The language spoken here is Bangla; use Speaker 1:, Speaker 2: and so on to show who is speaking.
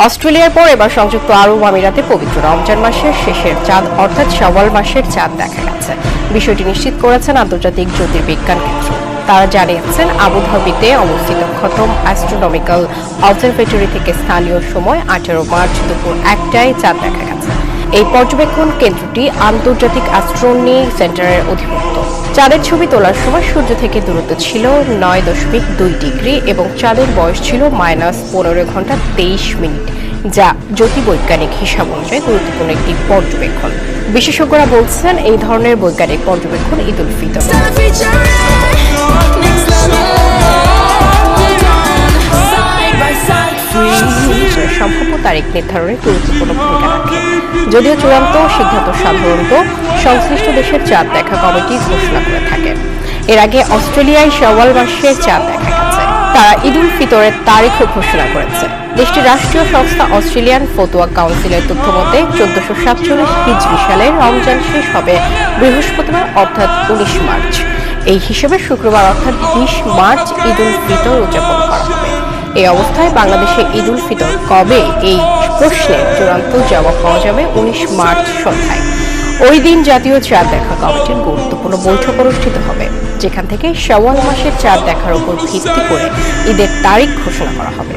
Speaker 1: অস্ট্রেলিয়ার পর এবার সংযুক্ত আরব আমিরাতে পবিত্র রমজান মাসের শেষের চাঁদ অর্থাৎ শাওয়াল মাসের চাঁদ দেখা গেছে। বিষয়টি নিশ্চিত করেছেন আন্তর্জাতিক জ্যোতির্বিজ্ঞান কেন্দ্র। তারা জানিয়েছেন আবুধাবিতে অবস্থিত খতম অ্যাস্ট্রোনমিক্যাল অবজারভেটরি থেকে স্থানীয় সময় 18 মার্চ দুপুর 1টায় চাঁদ দেখা গেছে। এই পর্যবেক্ষণ কেন্দ্রটি আন্তর্জাতিক অ্যাস্ট্রোনমি সেন্টারের অধিভুক্ত। চাঁদের ছবি তোলার সময় সূর্য থেকে দূরত্ব ছিল 9.2 ডিগ্রি এবং চাঁদের বয়স ছিল -15 ঘন্টা 23 মিনিট, যা জ্যোতির্বৈজ্ঞানিক হিসাব অনুযায়ী গুরুত্বপূর্ণ একটি পর্যবেক্ষণ। বিশেষজ্ঞরা বলছেন এই ধরনের বৈজ্ঞানিক পর্যবেক্ষণ ঈদ উল ফিতর সম্ভাব্য তারিখ নির্ধারণে গুরুত্বপূর্ণ ভূমিকা রাখে। যদিও চূড়ান্ত সিদ্ধান্ত সাধারণত সংশ্লিষ্ট দেশের চাঁদ দেখা কমিটি ঘোষণা করে থাকে। এর আগে অস্ট্রেলিয়ায় শাওয়াল মাসের চাঁদ দেখা গেছে। তারা ঈদ উল ফিতরের তারিখও ঘোষণা করেছে। দেশটির রাষ্ট্রীয় সংস্থা অস্ট্রেলিয়ান ফতোয়া কাউন্সিলের তথ্য মতে 1447 হিজরি সালে রমজান শেষ হবে বৃহস্পতিবার অর্থাৎ 19 মার্চ। এই হিসেবে শুক্রবার অর্থাৎ 20 মার্চ ঈদ উল ফিতর উদযাপন করা হবে। এই অবস্থায় বাংলাদেশে ঈদ উল ফিতর কবে, এই প্রশ্নের চূড়ান্ত জবাব পাওয়া যাবে 19 মার্চ সন্ধ্যায়। ওই দিন জাতীয় চাঁদ দেখা কমিটির গুরুত্বপূর্ণ বৈঠক অনুষ্ঠিত হবে, যেখান থেকে শাওয়াল মাসের চাঁদ দেখার উপর ভিত্তি করে ঈদের তারিখ ঘোষণা করা হবে।